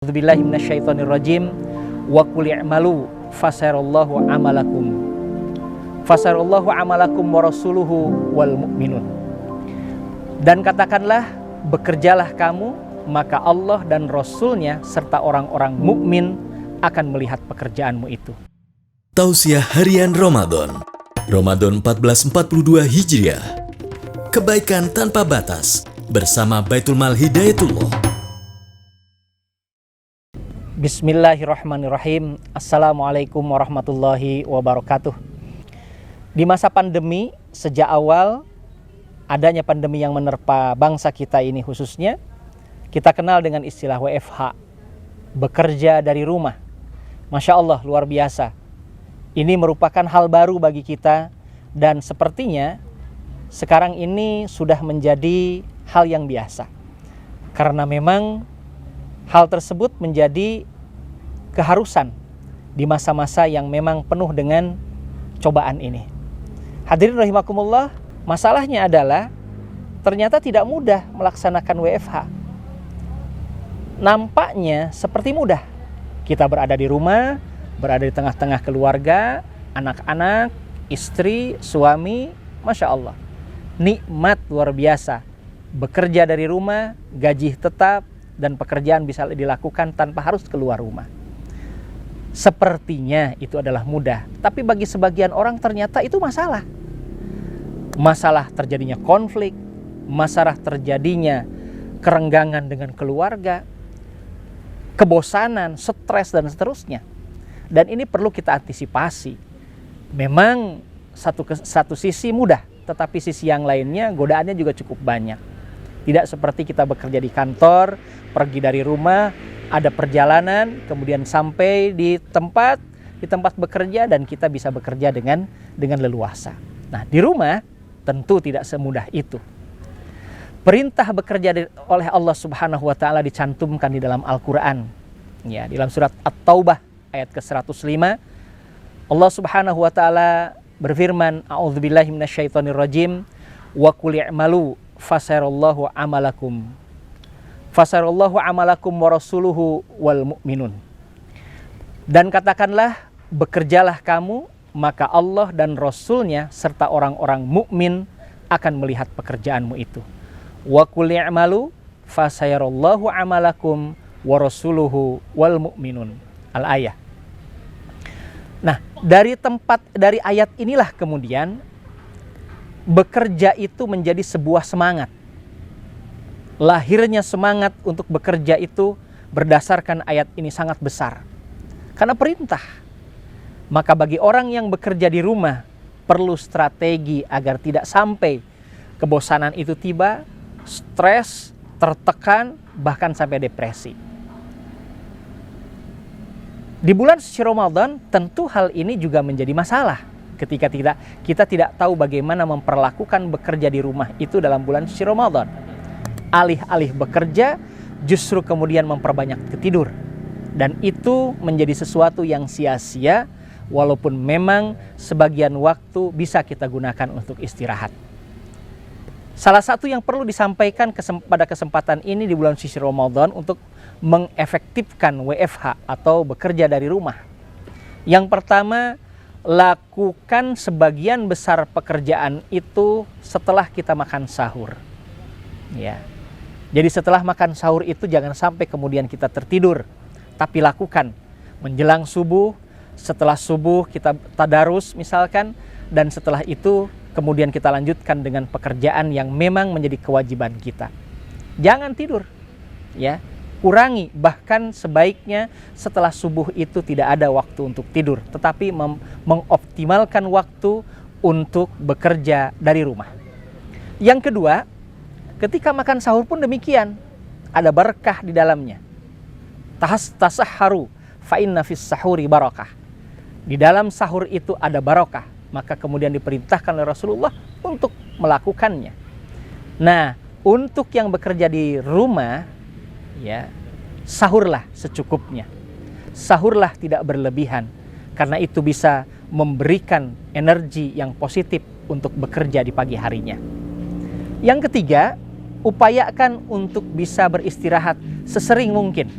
A'udzubillahi minasyaitonirrajim. Wa qul i'malu fasayarallahu amalakum. Fasayarallahu amalakum wa rasuluhu wal mu'minun. Dan katakanlah, bekerjalah kamu, maka Allah dan Rasulnya serta orang-orang mukmin akan melihat pekerjaanmu itu. Tausiah Harian Ramadan 1442 Hijriah. Kebaikan tanpa batas bersama Baitul Mal Hidayatullah. Bismillahirrahmanirrahim. Assalamualaikum warahmatullahi wabarakatuh. Di masa pandemi, sejak awal adanya pandemi yang menerpa bangsa kita ini khususnya, kita kenal dengan istilah WFH, bekerja dari rumah. Masya Allah, luar biasa. Ini merupakan hal baru bagi kita dan sepertinya sekarang ini sudah menjadi hal yang biasa. Karena memang hal tersebut menjadi keharusan di masa-masa yang memang penuh dengan cobaan ini. Hadirin rahimakumullah, masalahnya adalah ternyata tidak mudah melaksanakan WFH. Nampaknya seperti mudah. Kita berada di rumah, berada di tengah-tengah keluarga, anak-anak, istri, suami, Masya Allah. Nikmat luar biasa. Bekerja dari rumah, gaji tetap, dan pekerjaan bisa dilakukan tanpa harus keluar rumah. Sepertinya itu adalah mudah, tapi bagi sebagian orang ternyata itu masalah. Masalah terjadinya konflik, masalah terjadinya kerenggangan dengan keluarga, kebosanan, stres, dan seterusnya. Dan ini perlu kita antisipasi. Memang satu sisi mudah, tetapi sisi yang lainnya godaannya juga cukup banyak. Tidak seperti kita bekerja di kantor, pergi dari rumah, ada perjalanan, kemudian sampai di tempat bekerja dan kita bisa bekerja dengan leluasa. Nah, di rumah tentu tidak semudah itu. Perintah bekerja oleh Allah Subhanahu wa taala dicantumkan di dalam Al-Qur'an. Ya, di dalam surat At-Taubah ayat ke-105, Allah Subhanahu wa taala berfirman, A'udzubillahi minasyaitonirrajim, wa qul i'malu fasayarallahu amalakum. Fasayarallahu amalakum wa rasuluhu wal mu'minun. Dan katakanlah, bekerjalah kamu, maka Allah dan Rasulnya serta orang-orang mukmin akan melihat pekerjaanmu itu. Wa qul i'malu fasayarallahu amalakum wa rasuluhu wal mu'minun. Al-ayah. Nah, dari ayat inilah kemudian bekerja itu menjadi sebuah semangat. Lahirnya semangat untuk bekerja itu berdasarkan ayat ini sangat besar. Karena perintah. Maka bagi orang yang bekerja di rumah perlu strategi agar tidak sampai kebosanan itu tiba, stres, tertekan, bahkan sampai depresi. Di bulan suci Ramadan tentu hal ini juga menjadi masalah. Ketika kita tidak tahu bagaimana memperlakukan bekerja di rumah itu dalam bulan suci Ramadan. Alih-alih bekerja, justru kemudian memperbanyak tidur. Dan itu menjadi sesuatu yang sia-sia, walaupun memang sebagian waktu bisa kita gunakan untuk istirahat. Salah satu yang perlu disampaikan pada kesempatan ini di bulan suci Ramadan untuk mengefektifkan WFH atau bekerja dari rumah. Yang pertama, lakukan sebagian besar pekerjaan itu setelah kita makan sahur. Ya. Jadi setelah makan sahur itu jangan sampai kemudian kita tertidur, tapi lakukan menjelang subuh, setelah subuh kita tadarus misalkan, dan setelah itu kemudian kita lanjutkan dengan pekerjaan yang memang menjadi kewajiban kita. Jangan tidur, ya. Kurangi, bahkan sebaiknya setelah subuh itu tidak ada waktu untuk tidur, tetapi mengoptimalkan waktu untuk bekerja dari rumah. Yang kedua, ketika makan sahur pun demikian, ada berkah di dalamnya. Tasahharu fa inna fis sahuri barakah. Di dalam sahur itu ada barakah, maka kemudian diperintahkan oleh Rasulullah untuk melakukannya. Nah, untuk yang bekerja di rumah, ya, sahurlah secukupnya. Sahurlah tidak berlebihan, karena itu bisa memberikan energi yang positif untuk bekerja di pagi harinya. Yang ketiga, upayakan untuk bisa beristirahat sesering mungkin.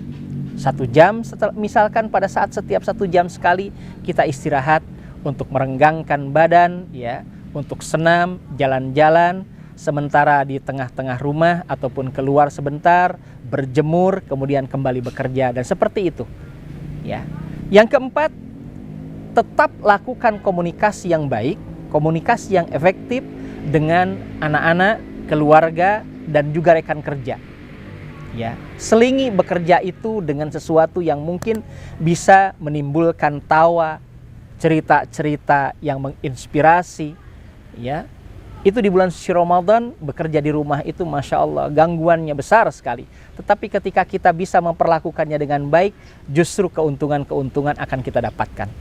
1 jam, misalkan pada saat setiap 1 jam sekali kita istirahat untuk merenggangkan badan, ya, untuk senam, jalan-jalan, sementara di tengah-tengah rumah ataupun keluar sebentar, berjemur, kemudian kembali bekerja, dan seperti itu. Ya. Yang keempat, tetap lakukan komunikasi yang baik, komunikasi yang efektif dengan anak-anak, keluarga, dan juga rekan kerja. Ya, selingi bekerja itu dengan sesuatu yang mungkin bisa menimbulkan tawa, cerita-cerita yang menginspirasi. Ya, itu di bulan suci Ramadan bekerja di rumah itu Masya Allah gangguannya besar sekali. Tetapi ketika kita bisa memperlakukannya dengan baik, justru keuntungan-keuntungan akan kita dapatkan.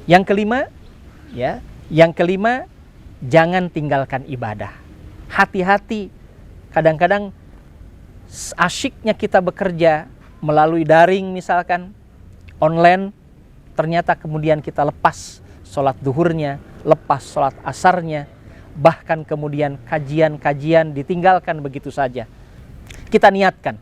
Yang kelima, jangan tinggalkan ibadah. Hati-hati, kadang-kadang asyiknya kita bekerja melalui daring misalkan, online, ternyata kemudian kita lepas sholat duhurnya, lepas sholat asarnya, bahkan kemudian kajian-kajian ditinggalkan begitu saja. Kita niatkan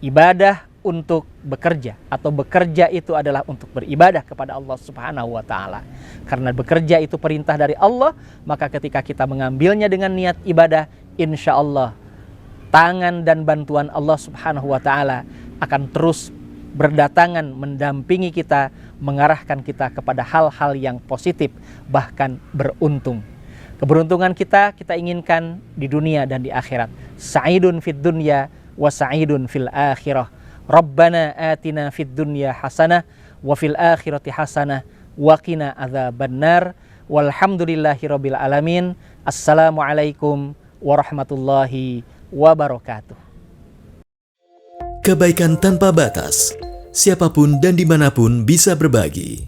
ibadah untuk bekerja, atau bekerja itu adalah untuk beribadah kepada Allah Subhanahu wa Ta'ala. Karena bekerja itu perintah dari Allah, maka ketika kita mengambilnya dengan niat ibadah, insya Allah tangan dan bantuan Allah Subhanahu wa Ta'ala akan terus berdatangan mendampingi kita, mengarahkan kita kepada hal-hal yang positif, bahkan beruntung. Keberuntungan kita inginkan di dunia dan di akhirat. Sa'idun fid dunya wa sa'idun fil akhirah. Rabbana atina fid dunya hasanah wa fil akhirati hasanah wa qina adzabannar. Walhamdulillahi rabbil alamin. Assalamualaikum warahmatullahi wabarakatuh. Kebaikan tanpa batas. Siapapun dan dimanapun bisa berbagi.